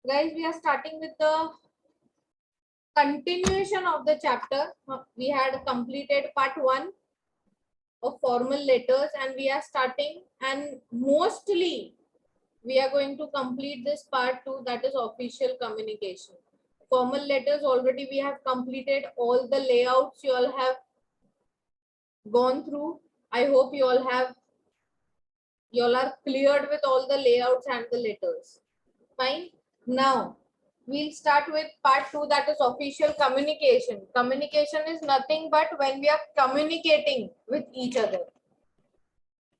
Guys, we are starting with the continuation of the chapter. We had completed part 1 of formal letters and we are starting, and mostly we are going to complete this part 2, that is official communication. Formal letters already we have completed all the layouts, you all have gone through. I hope you all are cleared with all the layouts and the letters. Fine. Now we'll start with part 2, that is official communication. Communication is nothing but when we are communicating with each other.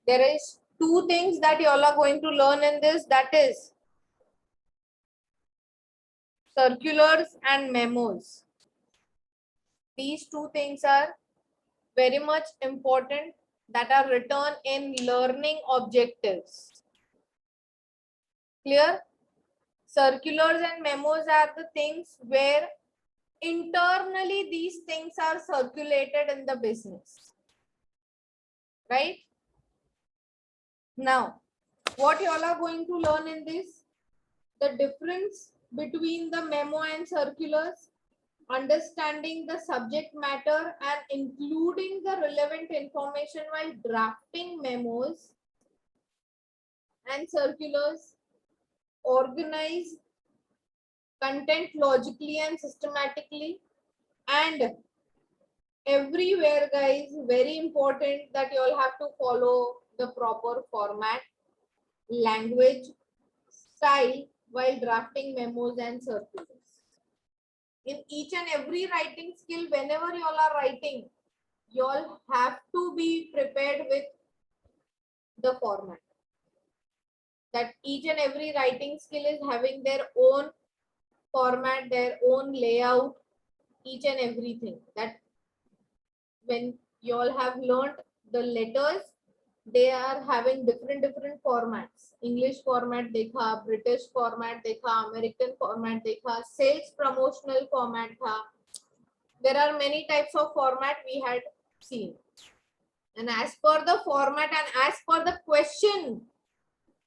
There is two things that you all are going to learn in this, that is circulars and memos. These two things are very much important, that are written in learning objectives. Clear? Circulars and memos are the things where internally these things are circulated in the business, right? Now what you all are going to learn in this, the difference between the memo and circulars, understanding the subject matter and including the relevant information while drafting memos and circulars, organize content logically and systematically, and everywhere, guys, very important that you all have to follow the proper format, language, style while drafting memos and circulars. In each and every writing skill, whenever you all are writing, you all have to be prepared with the format. That each and every writing skill is having their own format, their own layout, each and everything. That when you all have learned the letters, they are having different formats. English format dekha, British format dekha, American format dekha, sales promotional format tha. There are many types of format we had seen. And as per the format and as per the question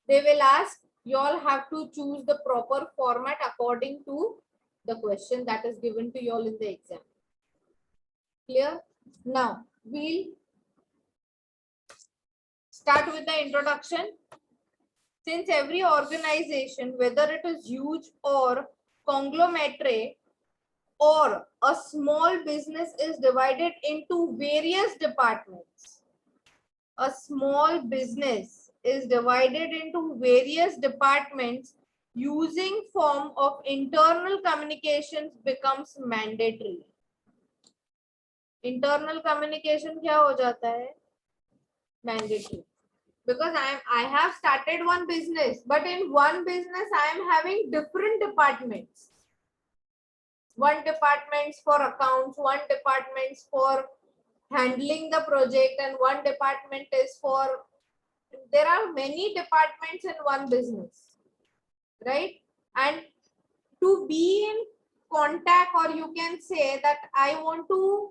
they will ask, you all have to choose the proper format according to the question that is given to you all in the exam. Clear? Now we'll start with the introduction. Since every organization, whether it is huge or conglomerate or a small business, is divided into various departments. A small business is divided into various departments. Using form of internal communications becomes mandatory. Internal communication क्या हो जाता है? Mandatory. Because I have started one business, but in one business I am having different departments. One departments for accounts, one departments for handling the project, and one department is for, there are many departments in one business, right? And to be in contact, or you can say that I want to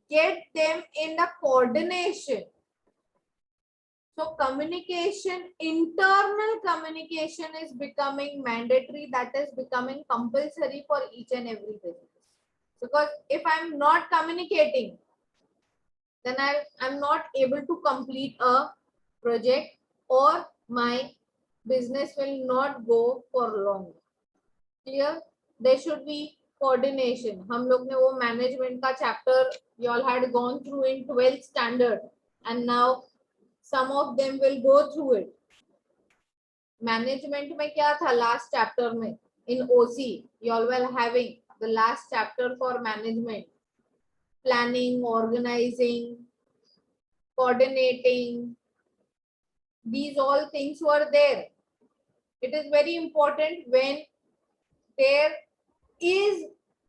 get them in the coordination. So communication, internal communication is becoming mandatory, that is becoming compulsory for each and every business. Because if I'm not communicating, then I'm not able to complete a project, or my business will not go for long. Clear? There should be coordination. हम लोग ने वो management का chapter you all had gone through in 12th standard, and now some of them will go through it. Management में क्या था last chapter में? In OC, you all were having the last chapter for management. Planning, organizing, coordinating. These all things were there. It is very important when there is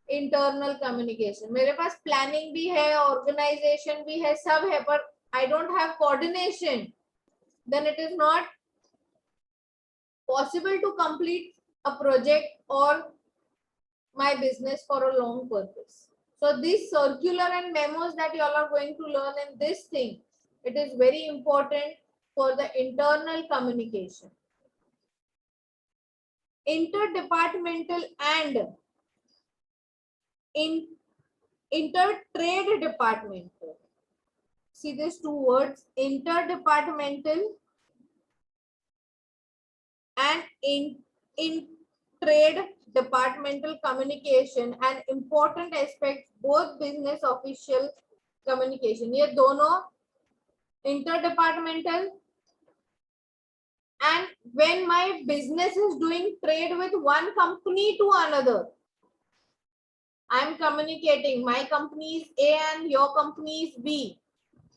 internal communication. मेरे पास planning भी है, organization भी है, सब है, but I don't have coordination. Then it is not possible to complete a project or my business for a long purpose. So this circular and memos that you all are going to learn in this thing, it is very important for the internal communication. interdepartmental and in inter-trade departmental. See these two words, interdepartmental and in trade departmental communication, an important aspect both business official communication. ये दोनों interdepartmental, and when my business is doing trade with one company to another, I'm communicating my company is A and your company is B,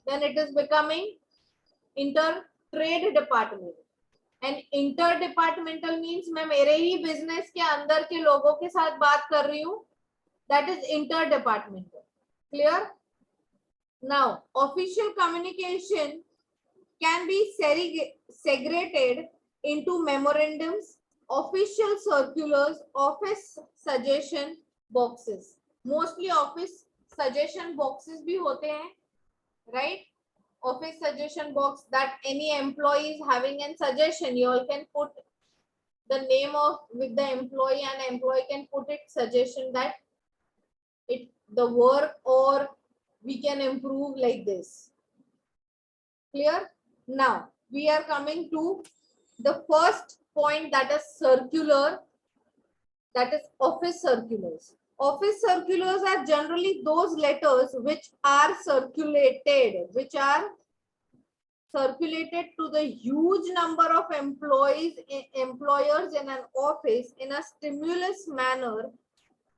then it is becoming inter-trade department. And interdepartmental means मैं मेरे ही business के अंदर के लोगों के साथ बात कर रही हूँ, that is interdepartmental. Clear? Now, official communication can be segregated into memorandums, official circulars, office suggestion boxes. Mostly office suggestion boxes भी होते हैं, right? Office suggestion box that any employee is having a suggestion, you all can put the name of with the employee and employee can put it suggestion that it the work or we can improve like this. Clear? Now we are coming to the first point, that is circular, that is office circulars. Office circulars are generally those letters which are circulated to the huge number of employers in an office in a stimulus manner,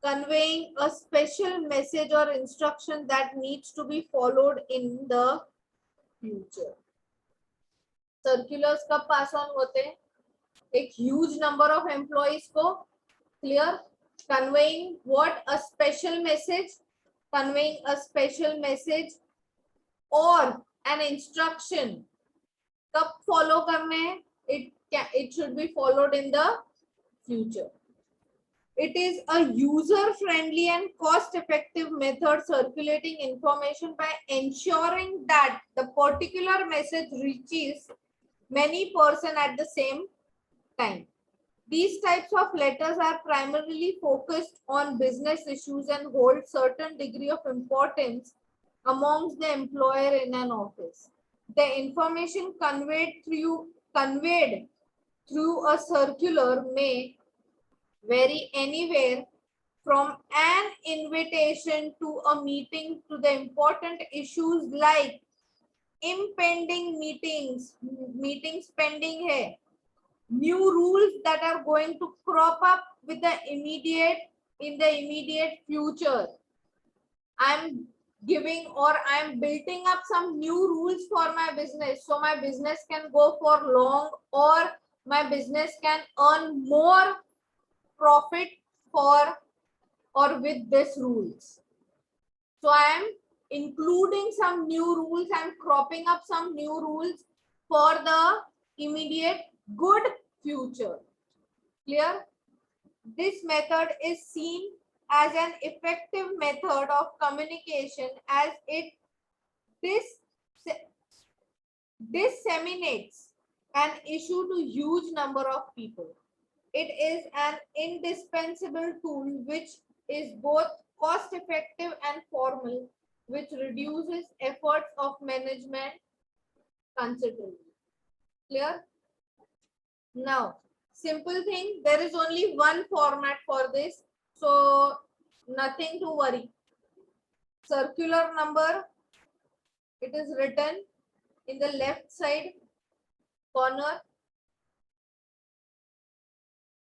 conveying a special message or instruction that needs to be followed in the future. Circulars कब pass on होते हैं? एक huge number of employees को, clear, conveying what? A special message, conveying a special message or an instruction. कब follow करने हैं? It should be followed in the future. It is a user-friendly and cost-effective method circulating information by ensuring that the particular message reaches many persons at the same time. These types of letters are primarily focused on business issues and hold certain degree of importance amongst the employer in an office. The information conveyed through a circular may vary anywhere from an invitation to a meeting to the important issues like impending meetings pending hai, new rules that are going to crop up in the immediate future. I'm giving or I'm building up some new rules for my business, so my business can go for long or my business can earn more profit for or with these rules. So I am including some new rules and cropping up some new rules for the immediate good future. Clear? This method is seen as an effective method of communication as it disseminates an issue to huge number of people. It is an indispensable tool which is both cost effective and formal, which reduces efforts of management considerably. Clear? Now, simple thing, there is only one format for this, so nothing to worry. Circular number, it is written in the left side corner,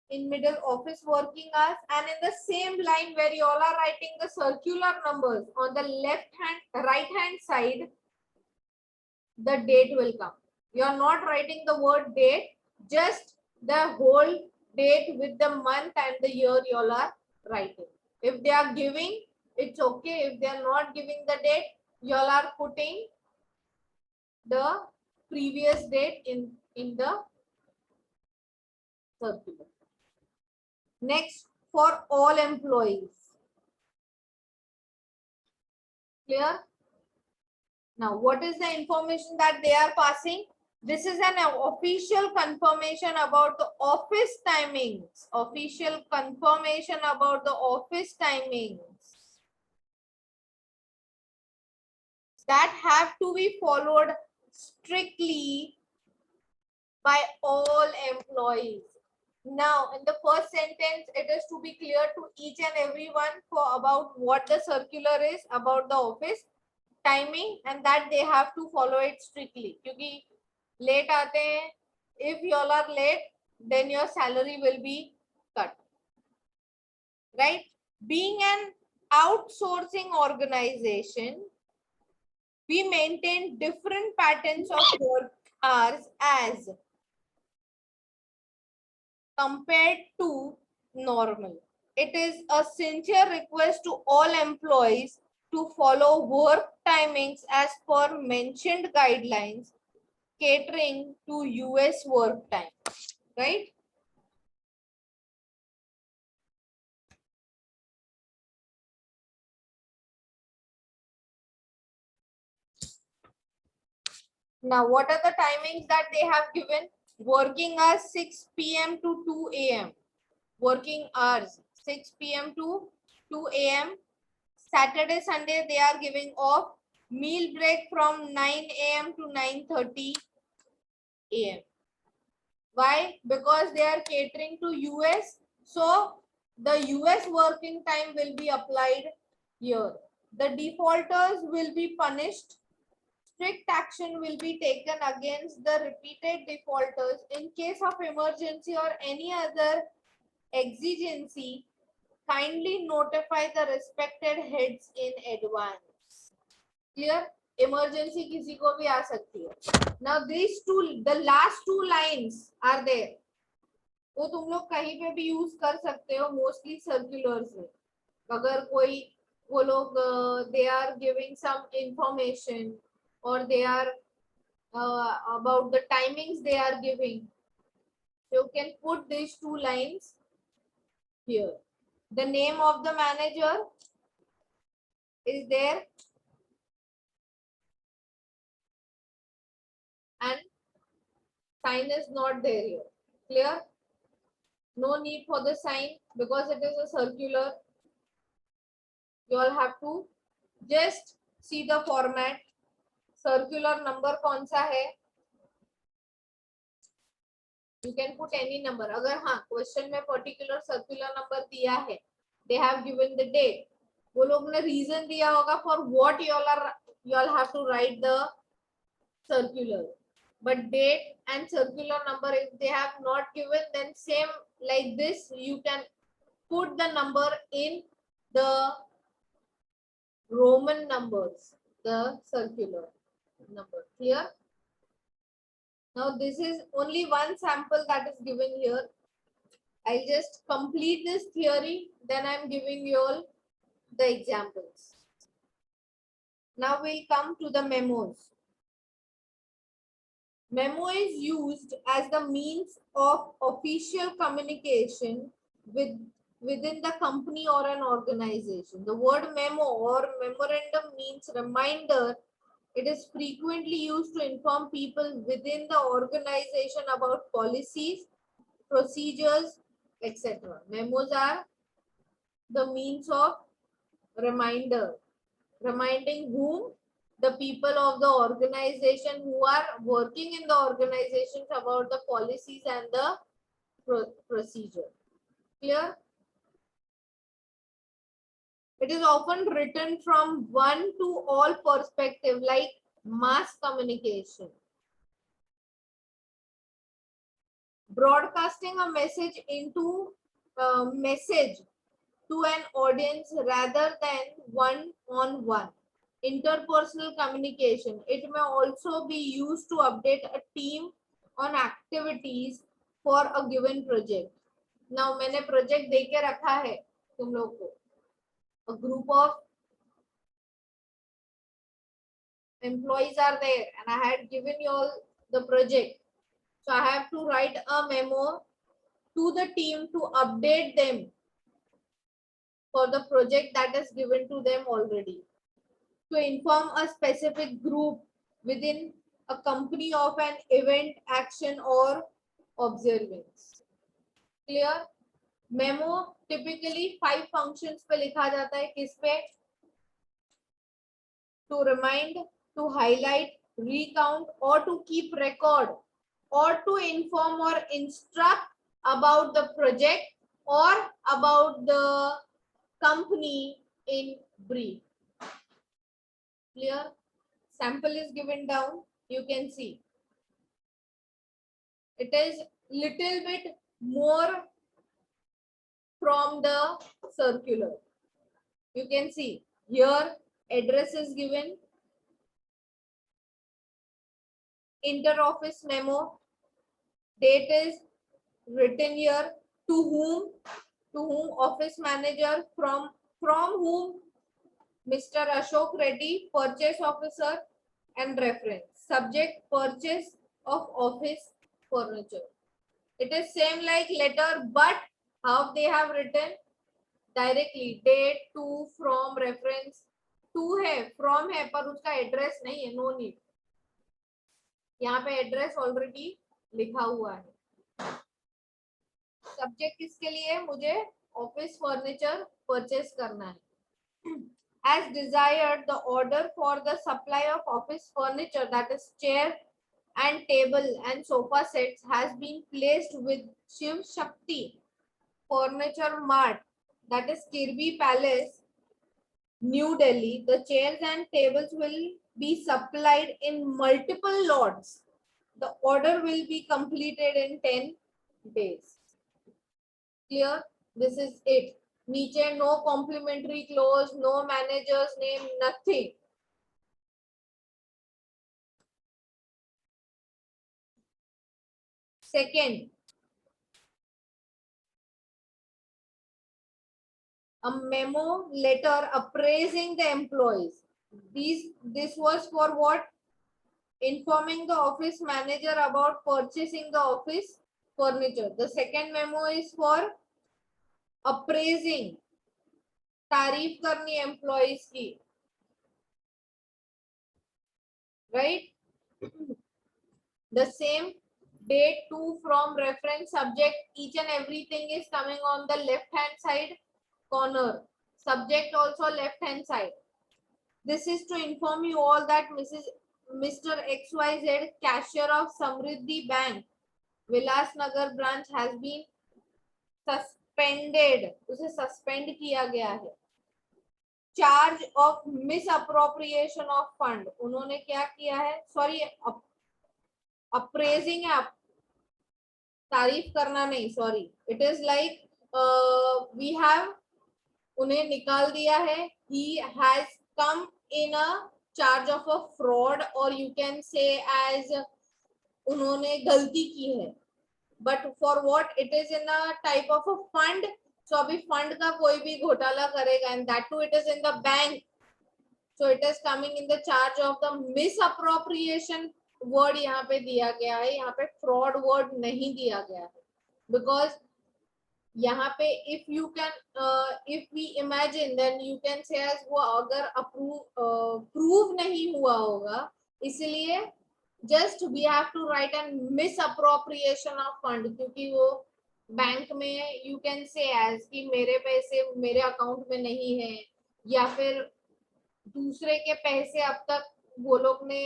in middle office working hours, and in the same line where you all are writing the circular numbers, on the right hand side the date will come. You are not writing the word date, just the whole date with the month and the year you all are writing. If they are giving, it's okay. If they are not giving the date, you all are putting the previous date in the circular. Next, for all employees. Clear? Now, what is the information that they are passing? This is an official confirmation about the office timings. Official confirmation about the office timings that have to be followed strictly by all employees. Now, in the first sentence, it is to be clear to each and everyone for about what the circular is about the office timing and that they have to follow it strictly. क्योंकि late आते हैं, if you all are late, then your salary will be cut. Right? Being an outsourcing organization, we maintain different patterns of work hours as compared to normal. It is a sincere request to all employees to follow work timings as per mentioned guidelines catering to US work time, right? Now, what are the timings that they have given? Working hours 6 p.m. to 2 a.m. Working hours 6 p.m. to 2 a.m. Saturday, Sunday, they are giving off. Meal break from 9 a.m. to 9:30 a.m. Why? Because they are catering to US. So the US working time will be applied here. The defaulters will be punished. Strict action will be taken against the repeated defaulters in case of emergency or any other exigency. Kindly notify the respected heads in advance. Clear? Emergency किसी को भी आ सकती है. Now these two, the last two lines are there. वो तुम लोग कहीं पे भी यूज कर सकते हो, मोस्टली सर्कुलर्स में. अगर कोई वो लोग they are giving some information or they are about the timings they are giving, you can put these two lines here. The name of the manager is there and sign is not there here. Clear? No need for the sign because it is a circular. You all have to just see the format. Circular number कौन सा है? You can put any number. अगर हाँ question में particular circular number दिया है, they have given the date. वो लोग ने रीजन दिया होगा for what you all have to write the circular. But date and circular number, if they have not given, then same like this, you can put the number in the Roman numbers, the circular number. Clear? Now this is only one sample that is given here. I'll just complete this theory, then I'm giving you all the examples. Now we'll come to the memos. Memo is used as the means of official communication within the company or an organization. The word memo or memorandum means reminder. It is frequently used to inform people within the organization about policies, procedures, etc. Memos are the means of reminder. Reminding whom? The people of the organization who are working in the organizations about the policies and the procedure. Clear? It is often written from one to all perspective, like mass communication. Broadcasting a message to an audience rather than one-on-one. Interpersonal communication. It may also be used to update a team on activities for a given project. Now, मैंने project दे के रखा है तुम लोग को. A group of employees are there and I had given you all the project. So I have to write a memo to the team to update them for the project that is given to them already. To inform a specific group within accompany of an event, action or observance. Clear? Memo typically 5 functions पे लिखा जाता है. किस पे? To remind, to highlight, recount or to keep record, or to inform or instruct about the project or about the company in brief. Clear? Sample is given down. You can see. It is little bit more from the circular. You can see here address is given, inter-office memo, date is written here, to whom office manager, from whom Mr. Ashok Reddy, purchase officer, and reference. Subject purchase of office furniture. It is same like letter, but how they have written directly date, to, from, reference. to है, from है, पर उसका address नहीं है. No need. यहाँ पे address already लिखा हुआ है. सब्जेक्ट किसके लिए? मुझे ऑफिस फर्नीचर परचेस करना है. As desired, the order for the supply of office furniture, that is chair and table and sofa sets, has been placed with Shiv Shakti Furniture Mart, that is Kirby Palace, New Delhi. The chairs and tables will be supplied in multiple lots. The order will be completed in 10 days. Clear? This is it. नीचे no complimentary clause, no manager's name, nothing. Second, a memo letter appraising the employees. This was for what? Informing the office manager about purchasing the office furniture. The second memo is for appraising, तारीफ करनी employees की, right? The same date, to, from, reference, subject, each and everything is coming on the left hand side corner. Subject also left hand side. This is to inform you all that Mr. XYZ, cashier of Samriddhi Bank, Vilas Nagar branch, has been suspended. उसे suspend किया गया है. Charge of misappropriation of fund. उन्होंने क्या किया है? Sorry, appraising है, तारीफ करना नहीं. Sorry, it is like we have उन्हें निकाल दिया है. He has come in a charge of a fraud, or you can say as उन्होंने गलती की है. But for what? It is in a type of a fund. So अभी fund का कोई भी घोटाला करेगा, and that too it is in the bank. So it is coming in the charge of the misappropriation. Word यहाँ पे दिया गया है, यहाँ पे fraud word नहीं दिया गया है. Because यहाँ पे if you can if we imagine, then you can say as वो अगर prove नहीं हुआ होगा, इसलिए just we have to write a misappropriation of fund, क्योंकि वो बैंक में you can say as कि मेरे पैसे मेरे अकाउंट में नहीं है, या फिर दूसरे के पैसे अब तक वो लोग ने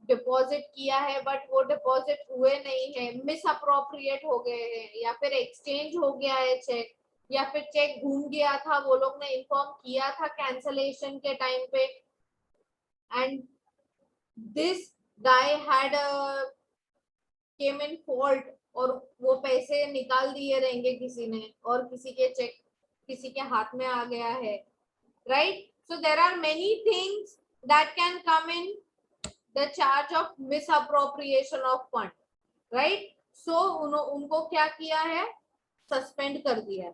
डिपॉजिट किया है बट वो डिपॉजिट हुए नहीं है, मिस अप्रोप्रिएट हो गए हैं, या फिर एक्सचेंज हो गया है चेक, या फिर चेक घूम गया था, वो लोग ने इन्फॉर्म किया था कैंसलेशन के टाइम पे, and this guy had came in fault, और वो पैसे निकाल दिए रहेंगे किसी ने, और किसी के चेक किसी के हाथ में आ गया है, right? So there are many things that can come in the charge of misappropriation of fund, right? So उनको क्या किया है? Suspend कर दिया है.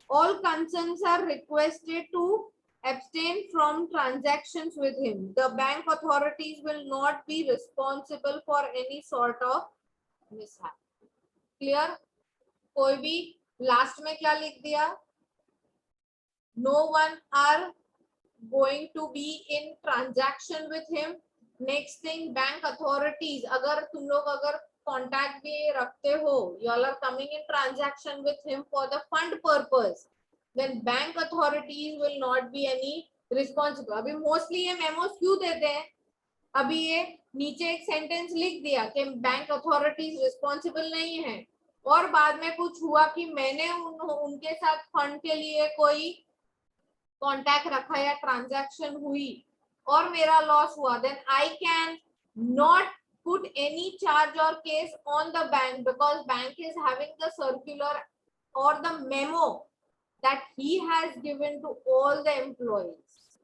All concerns are requested to abstain from transactions with him. The bank authorities will not be responsible for any sort of mishap. Clear? कोई भी last में क्या लिख दिया? No one are going to be in transaction with him. Next thing, bank authorities, अगर तुम लोग अगर कॉन्टैक्ट भी रखते हो, you all are coming in transaction with him for the fund purpose, then bank authorities will not be any responsible. अभी mostly ये memos क्यों देते हैं, अभी ये नीचे एक सेंटेंस लिख दिया कि बैंक अथॉरिटीज रिस्पॉन्सिबल नहीं है, और बाद में कुछ हुआ कि मैंने उनके साथ फंड के लिए कोई कॉन्टैक्ट रखा या ट्रांजैक्शन हुई और मेरा लॉस हुआ, then I can not put any charge or case on the bank because bank is having the circular or the memo that he has given to all the employees,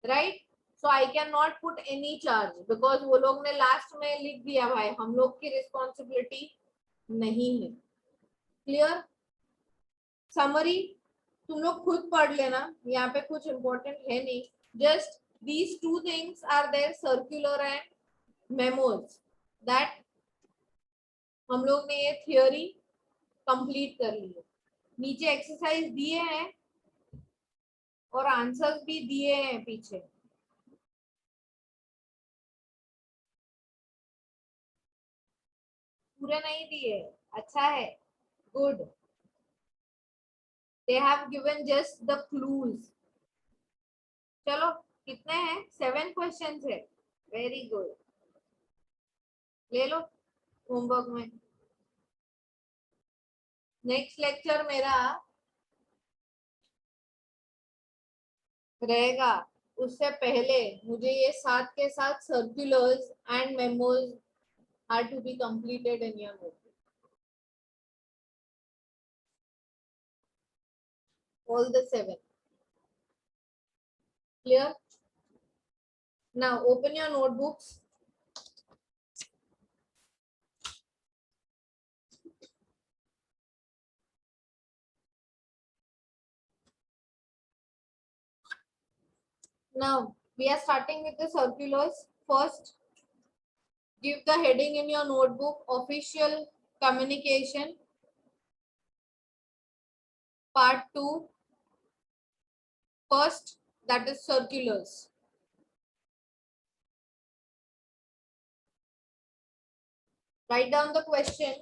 right? So I cannot put any charge because वो लोग ने last में लिख दिया भाई हम लोग की रिस्पॉन्सिबिलिटी नहीं है। क्लियर? समरी तुम लोग खुद पढ़ लेना, यहाँ पे कुछ इंपॉर्टेंट है नहीं, just these two things are there, circular and memos, that हम लोग ने ये थियोरी कंप्लीट कर ली है। नीचे एक्सरसाइज दिए हैं और आंसर्स भी दिए हैं पीछे। पूरे नहीं दिए, अच्छा है, good. They have given just the clues. चलो कितने हैं, 7 क्वेश्चंस है, वेरी गुड, ले लो होमवर्क में। नेक्स्ट लेक्चर मेरा रहेगा, उससे पहले मुझे ये साथ के साथ circulars and memos are to be completed in your notebook, all the 7. Clear? Now open your notebooks. Now we are starting with the circulars. First, give the heading in your notebook, official communication, part 2. First, that is circulars. Write down the question.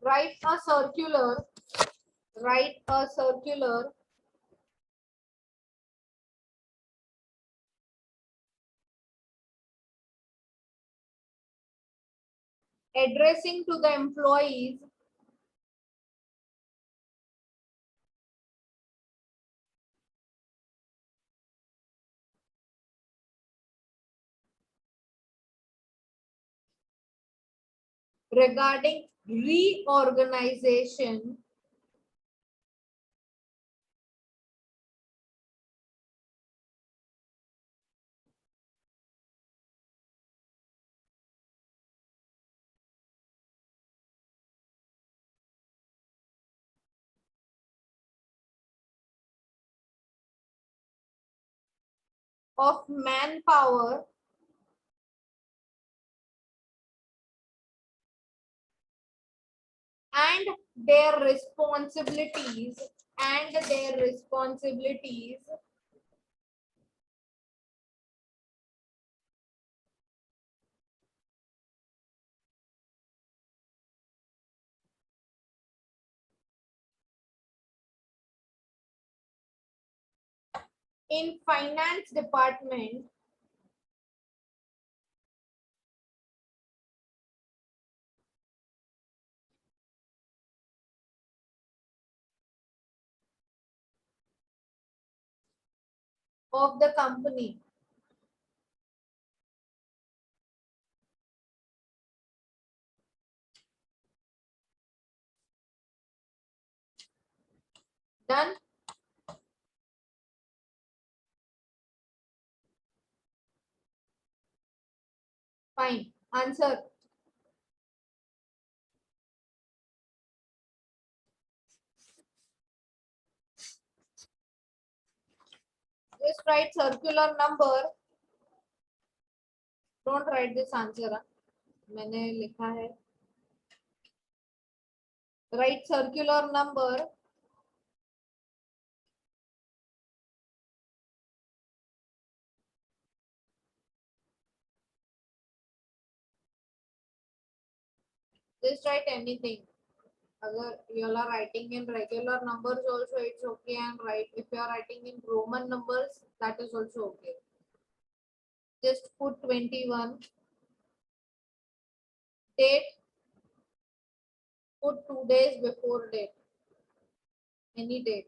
Write a circular. Write a circular addressing to the employees regarding reorganization of manpower and their responsibilities in finance department of the company. Done? Fine. Answer. Just write circular number. Don't write this answer. मैंने लिखा है. Write circular number Just write anything. Agar you are writing in regular numbers also, it's okay, and write if you are writing in Roman numbers, that is also okay. Just put 21. Date, put 2 days before date. Any date.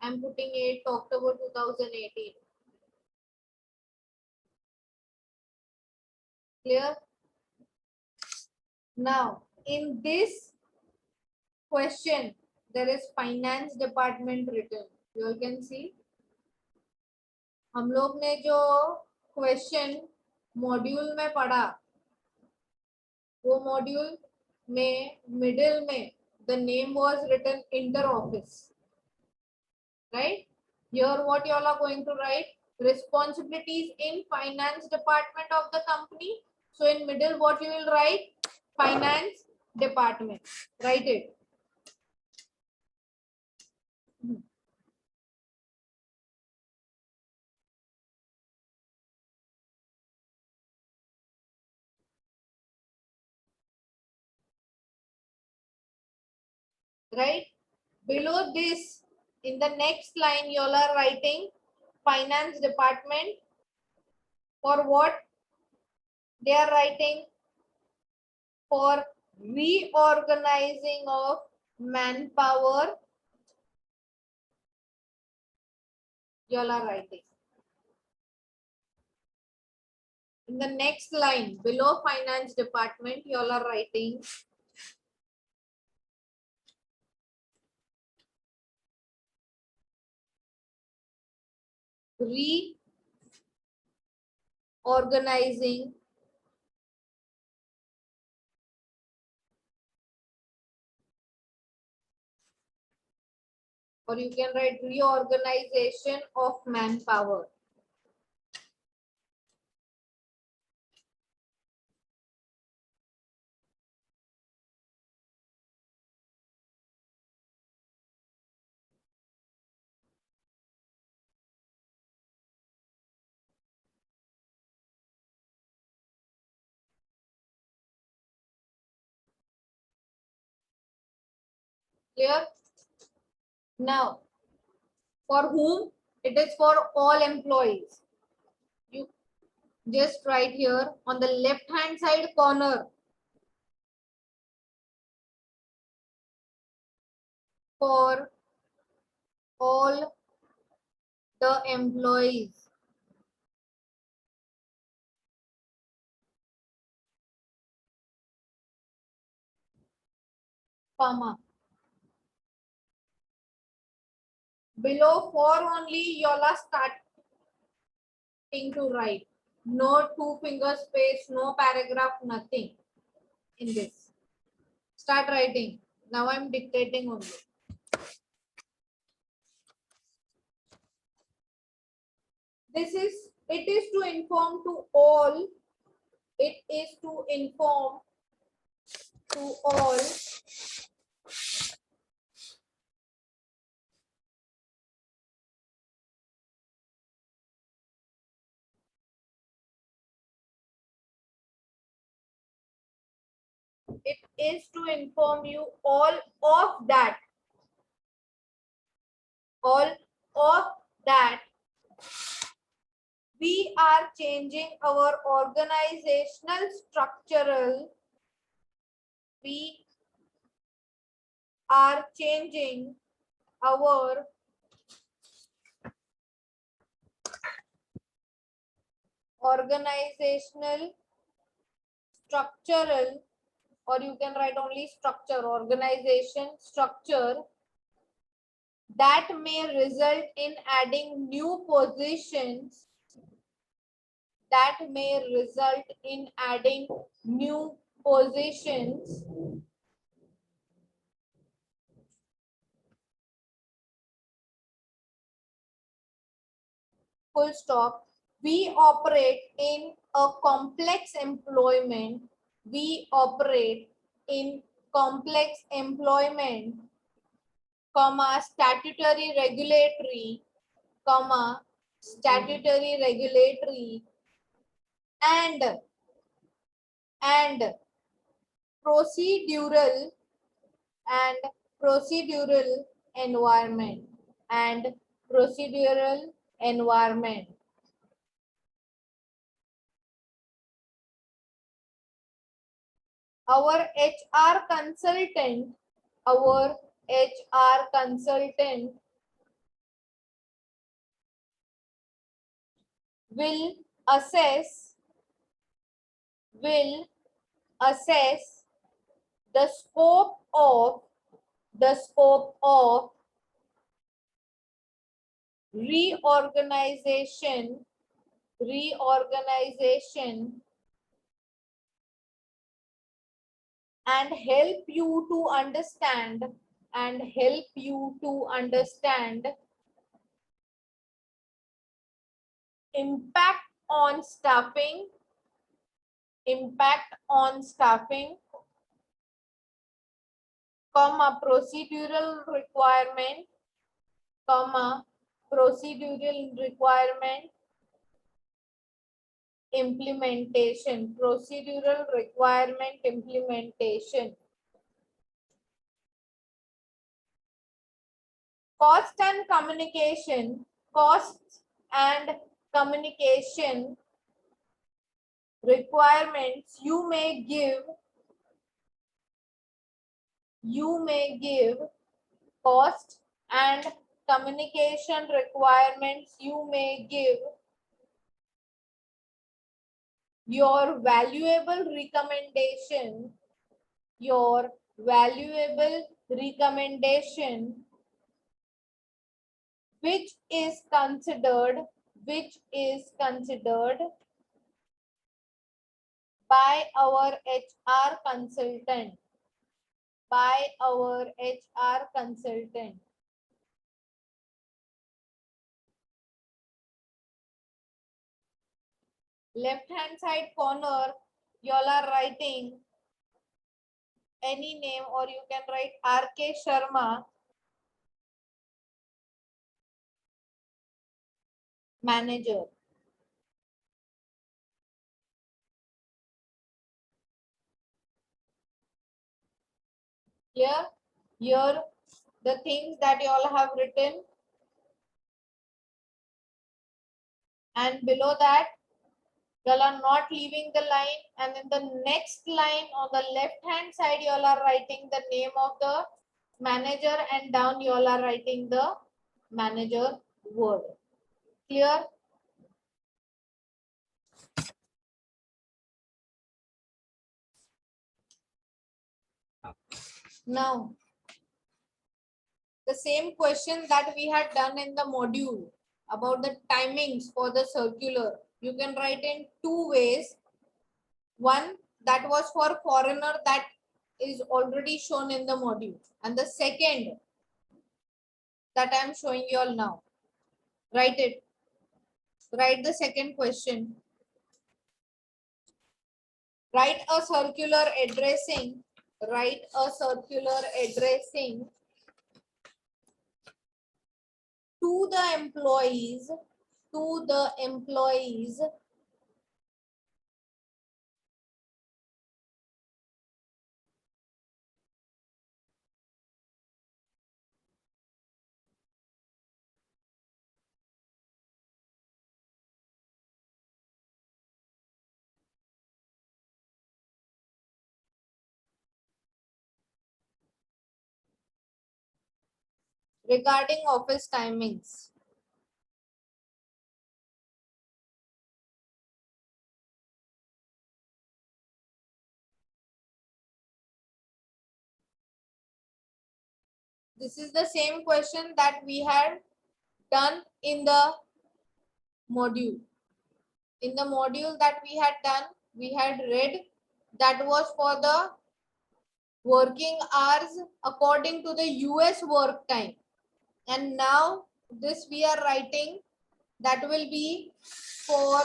I'm putting 8th October 2018. Clear? Now, in this question, there is finance department written. You all can see. हम लोग ने जो question module में पढ़ा, वो module में middle में the name was written inter office, right? Here what you all are going to write, responsibilities in finance department of the company. So in middle what you will write, finance department. Write it. Right below this, in the next line you all are writing finance department. For what they are writing? For reorganizing of manpower, you all are writing. In the next line below finance department, you all are writing reorganizing or you can write reorganization of manpower. Clear? Now, for whom? It is for all employees. You just write here on the left hand side corner, for all the employees. Comma. Below for only you all are starting to write. No two finger space, no paragraph, nothing in this. Start writing. Now I'm dictating only. This is, it is to inform to all. It is to inform to all it is to inform you all of that, all of that we are changing our organizational structural, we are changing our organizational structural, or you can write only structure, organization structure, that may result in adding new positions, that may result in adding new positions full stop. We operate in a complex employment, we operate in complex employment comma, statutory regulatory, comma, statutory regulatory, and procedural and procedural environment and procedural environment. Our HR consultant, our HR consultant will assess will assess the scope of reorganization and help you to understand impact on staffing comma procedural requirement implementation. Cost and communication requirements you may give cost and communication requirements you may give your valuable recommendation which is considered by our HR consultant left hand side corner you all are writing any name or you can write RK Sharma, manager. Here the things that you all have written, and below that you all are not leaving the line, and in the next line on the left hand side you all are writing the name of the manager, and down you all are writing the manager word. Clear? Now the same question that we had done in the module about the timings for the circular, you can write in two ways. One that was for foreigner, that is already shown in the module, and the second that I am showing you all now. Write the second question. Write a circular addressing to the employees regarding office timings. This is the same question that we had done in the module. In the module that we had done, we had read that was for the working hours according to the US work time. And now this we are writing that will be for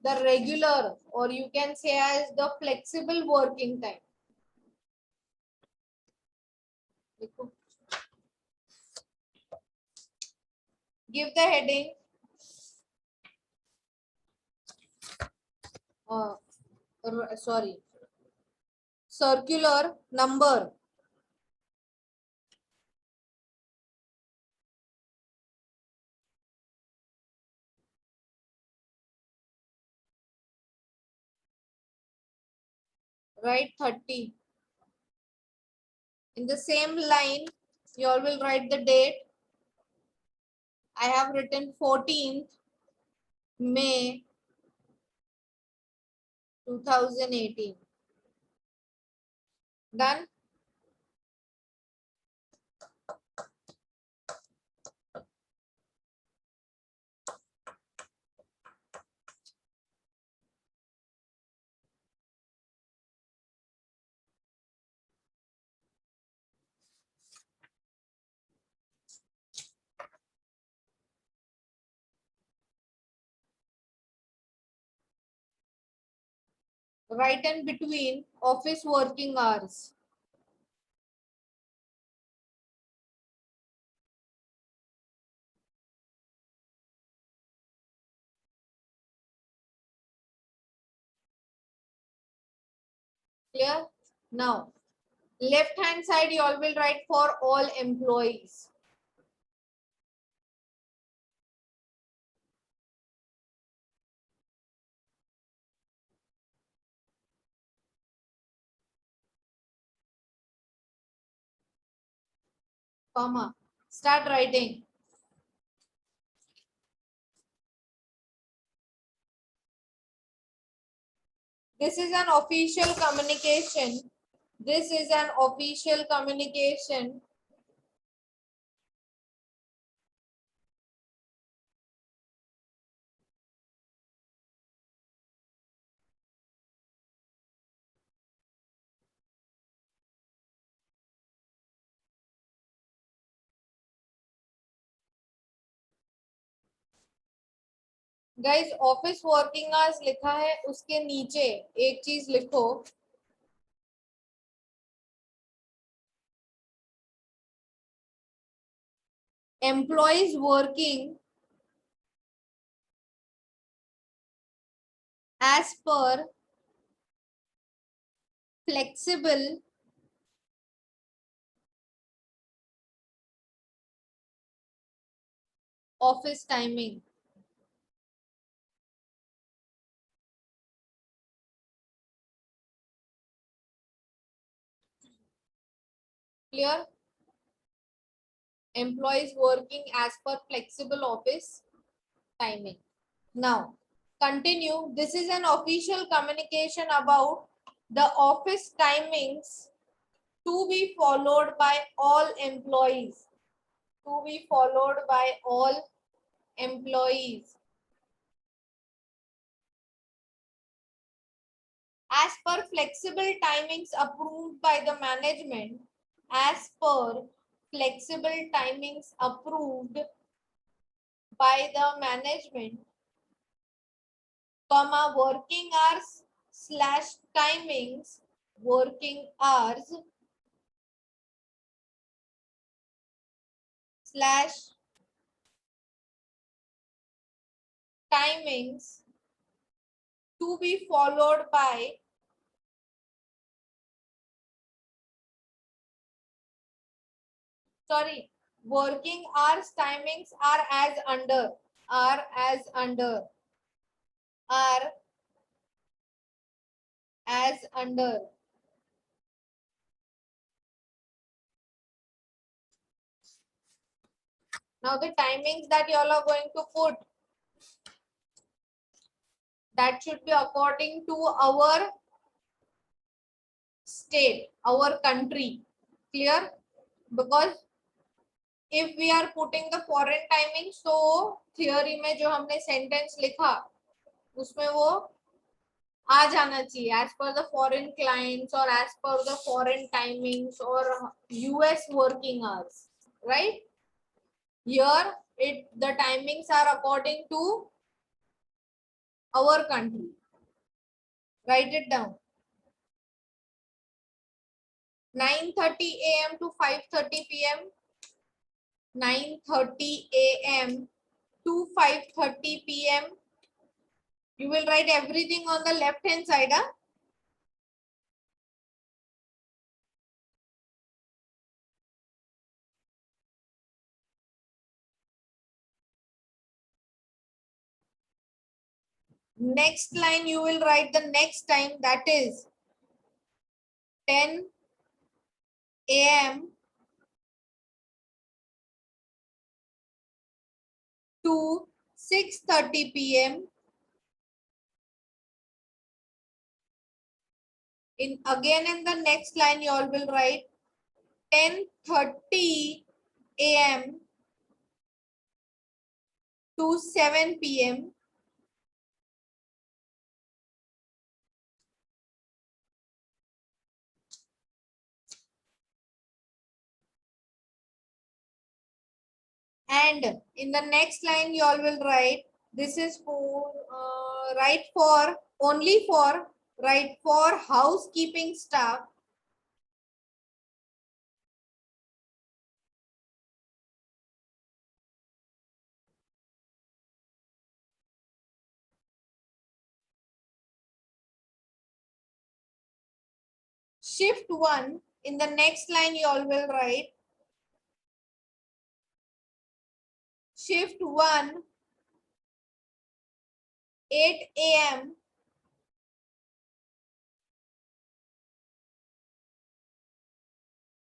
the regular, or you can say as the flexible working time. Give the heading. Sorry. Circular number. Write 30. In the same line, you all will write the date. I have written 14th May 2018. Done? Write in between office working hours. Clear? Now, left hand side you all will write for all employees. Comma. Start writing. This is an official communication. This is an official communication. Guys office working hours लिखा है, उसके नीचे एक चीज लिखो, employees working as per flexible office timing. Clear? Employees working as per flexible office timing. Now, continue. This is an official communication about the office timings to be followed by all employees. To be followed by all employees. As per flexible timings approved by the management, as per flexible timings approved by the management, comma, working hours slash timings, working hours slash timings to be followed by working hours timings are as under are as under are as under. Now the timings that you all are going to put, that should be according to our state, our country. Clear? Because if we are putting the foreign timing, so theory में जो हमने sentence लिखा उसमें वो आ जाना चाहिए as per the foreign clients or as per the foreign timings or US working hours, right? Here the timings are according to our country. Write it down. 9:30 a.m. to 5:30 p.m. 9:30 a.m. to 5:30 p.m. You will write everything on the left hand side. Huh? Next line you will write the next time, that is 10 a.m. to 6:30 p.m. Again in the next line you all will write 10:30 a.m. to 7 p.m. And in the next line you all will write, this is for write for only for write for housekeeping staff. Shift 1. In the next line you all will write shift 1, 8 a.m.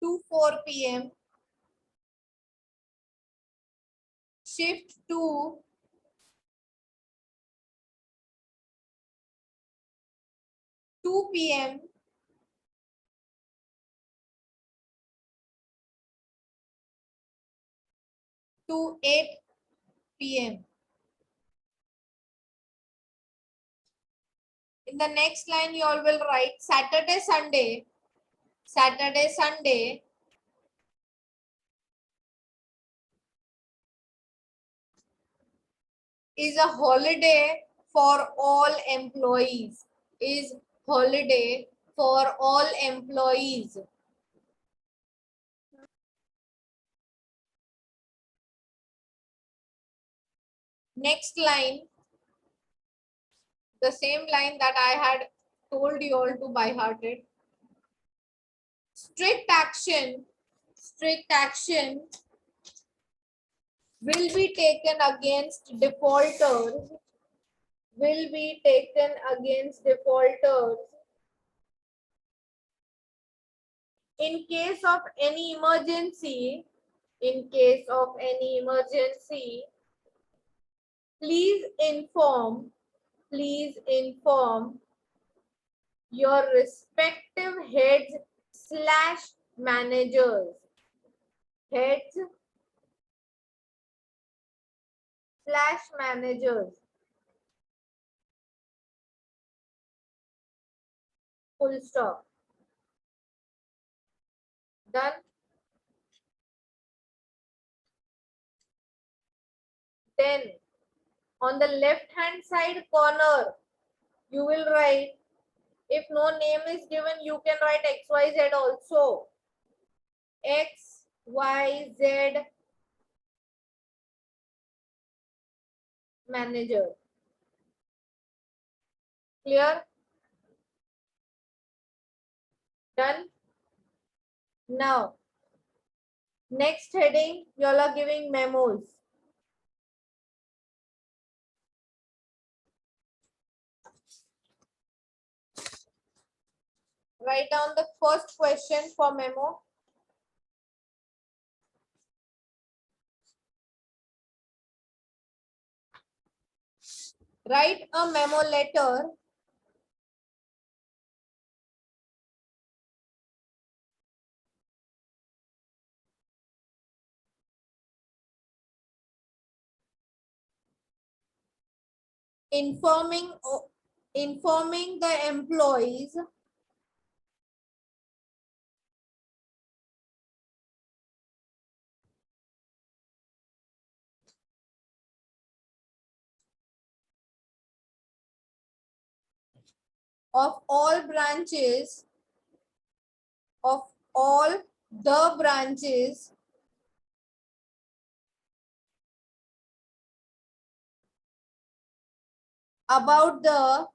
to 4 p.m. Shift 2, 2 p.m. to 8 p.m. In the next line you all will write Saturday, Sunday. Saturday, Sunday is a holiday for all employees. Is holiday for all employees. Next line, the same line that I had told you all to by hearted. Strict action will be taken against defaulters. Will be taken against defaulters in case of any emergency. In case of any emergency, please inform your respective heads slash managers. Heads slash managers. Full stop. Done. Then on the left hand side corner, you will write, if no name is given, you can write XYZ also. XYZ manager. Clear? Done. Now, next heading, you all are giving memos. Write down the first question for memo. Write a memo letter informing the employees of all branches of all the branches about the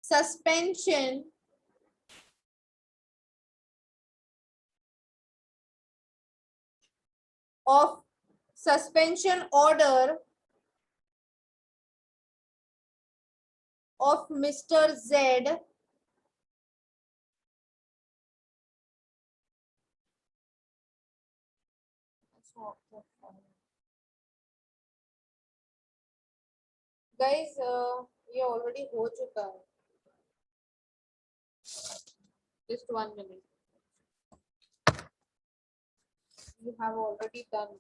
suspension of suspension order of Mr. Z guys ये already हो चुका है just 1 minute you have already done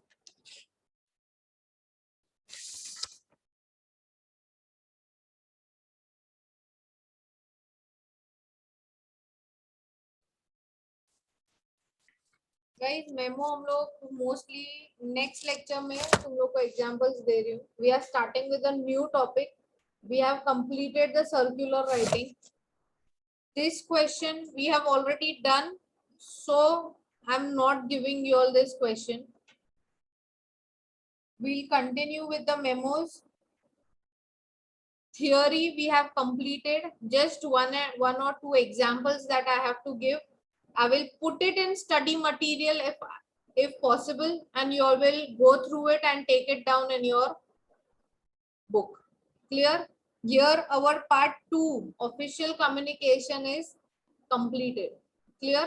guys memo हम लोग mostly next lecture में तुम लोग को एग्जांपल्स दे रही हूँ we are starting with a new topic we have completed the circular writing this question we have already done so I'm not giving you all this question we'll continue with the memos theory we have completed just one or two examples that I have to give I will put it in study material if possible and you all will go through it and take it down in your book clear here our part 2 official communication is completed clear